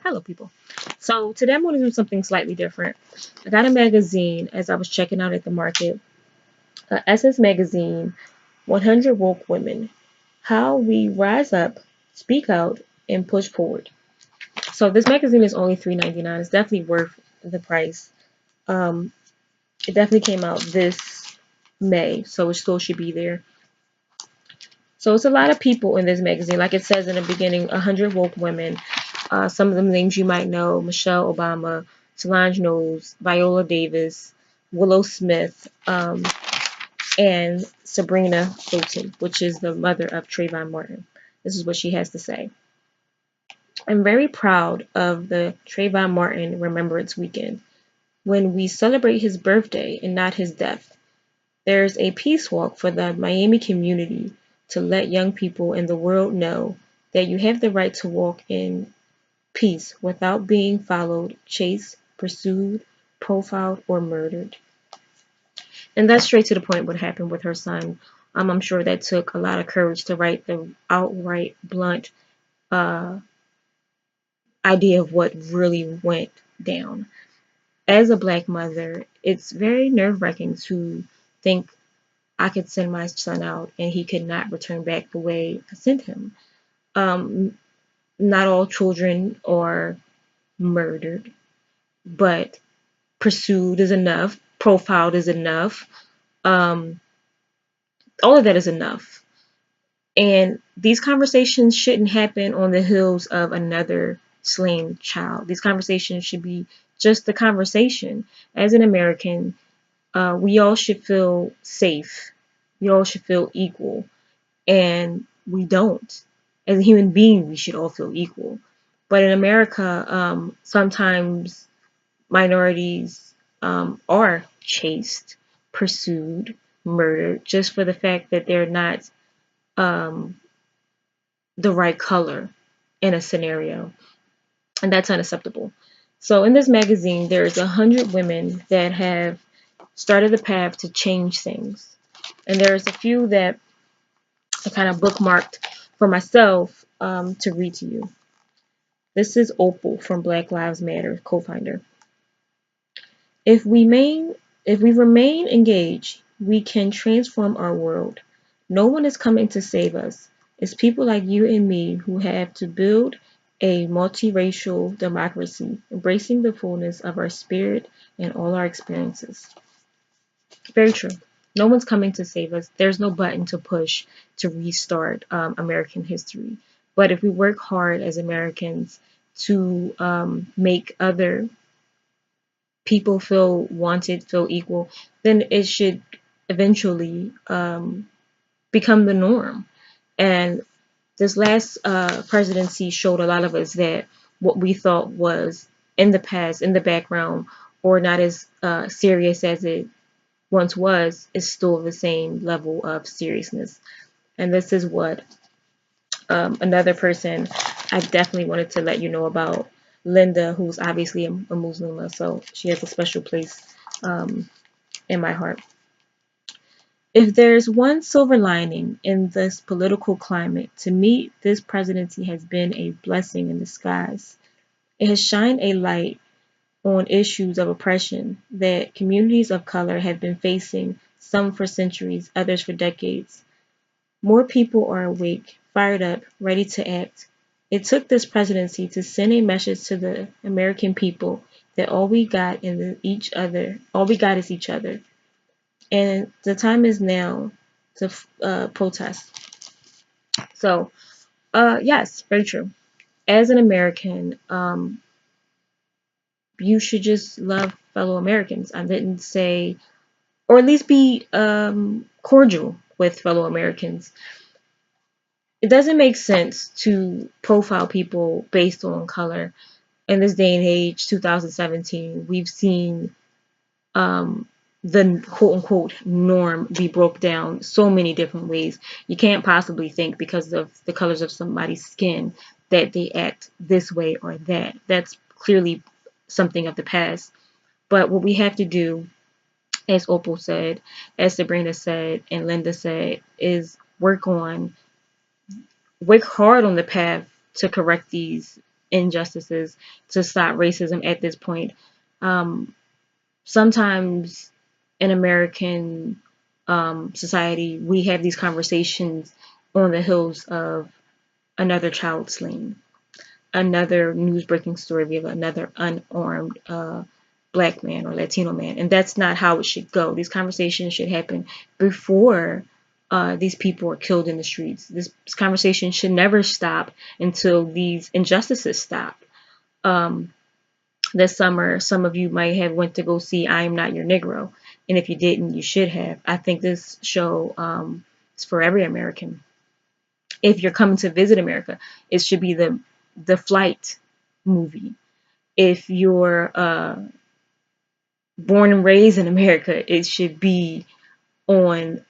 Hello, people. So today I'm going to do something slightly different. I got a magazine as I was checking out at the market. SS Magazine, 100 Woke Women. How we rise up, speak out, and push forward. So this magazine is only $3.99. It's definitely worth the price. Um, it definitely came out this May, so it still should be there. So it's a lot of people in this magazine. Like it says in the beginning, 100 woke women. Some of the names you might know: Michelle Obama, Solange Knowles, Viola Davis, Willow Smith, and Sabrina Fulton, which is the mother of Trayvon Martin. This is what she has to say. I'm very proud of the Trayvon Martin Remembrance Weekend when we celebrate his birthday and not his death. There's a peace walk for the Miami community to let young people in the world know that you have the right to walk in peace without being followed, chased, pursued, profiled, or murdered. And that's straight to the point what happened with her son. I'm sure that took a lot of courage to write the outright blunt uh, idea of what really went down. As a black mother, it's very nerve-wracking to think I could send my son out and he could not return back the way I sent him. Um, Not all children are murdered, but pursued is enough, profiled is enough. Um, all of that is enough. And these conversations shouldn't happen on the heels of another slain child. These conversations should be just a conversation. As an American, we all should feel safe. We all should feel equal. And we don't. As a human being, we should all feel equal. But in America, sometimes minorities are chased, pursued, murdered just for the fact that they're not um, the right color in a scenario. And that's unacceptable. So in this magazine, there's 100 women that have started the path to change things. And there's a few that I kind of bookmarked for myself to read to you. This is Opal from Black Lives Matter, co-founder. If we remain engaged, we can transform our world. No one is coming to save us. It's people like you and me who have to build a multiracial democracy, embracing the fullness of our spirit and all our experiences. Very true. No one's coming to save us. There's no button to push to restart American history. But if we work hard as Americans to make other people feel wanted, feel equal, then it should eventually become the norm. And this last presidency showed a lot of us that what we thought was in the past, in the background, or not as serious as it once was, is still the same level of seriousness. And this is what another person I definitely wanted to let you know about. Linda, who's obviously a Muslim, so she has a special place in my heart. If there's one silver lining in this political climate, to me, this presidency has been a blessing in disguise. It has shined a light on issues of oppression that communities of color have been facing, some for centuries, others for decades. More people are awake, fired up, ready to act. It took this presidency to send a message to the American people that all we got is each other. And the time is now to protest. So, yes, very true. As an American, you should just love fellow Americans. I didn't say, or at least be cordial with fellow Americans. It doesn't make sense to profile people based on color. In this day and age, 2017, we've seen the quote unquote norm be broke down so many different ways. You can't possibly think because of the colors of somebody's skin that they act this way or that. That's clearly something of the past. But what we have to do, as Opal said, as Sabrina said, and Linda said, is work hard on the path to correct these injustices to stop racism at this point. Um, Sometimes in American society, we have these conversations on the heels of another child slain, another news breaking story of another unarmed black man or Latino man. And that's not how it should go. These conversations should happen before these people are killed in the streets. This conversation should never stop until these injustices stop. Um, this summer, some of you might have went to go see I Am Not Your Negro. And if you didn't, you should have. I think this show is for every American. If you're coming to visit America, it should be the flight movie. If you're born and raised in America, it should be on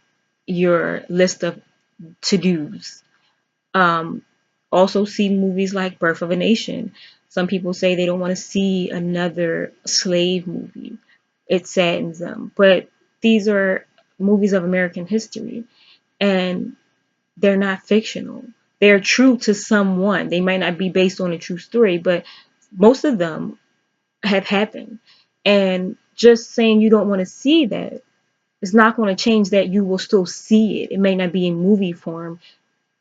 your list of to-dos. Um, Also see movies like Birth of a Nation. Some people say they don't want to see another slave movie. It saddens them. But these are movies of American history, and they're not fictional. They're true to someone. They might not be based on a true story, but most of them have happened. And just saying you don't want to see that is not going to change that. You will still see it. It may not be in movie form.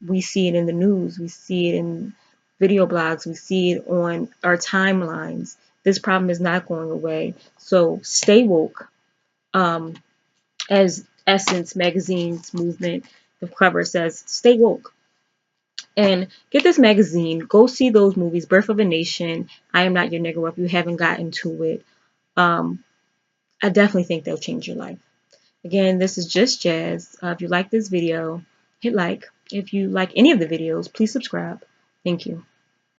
We see it in the news. We see it in video blogs. We see it on our timelines. This problem is not going away. So stay woke. As Essence Magazine's movement, the cover says, stay woke. And get this magazine. Go see those movies. Birth of a Nation, I Am Not Your Negro, if you haven't gotten to it. I definitely think they'll change your life. Again, this is Just Jazz. If you like this video, hit like. If you like any of the videos, please subscribe. Thank you.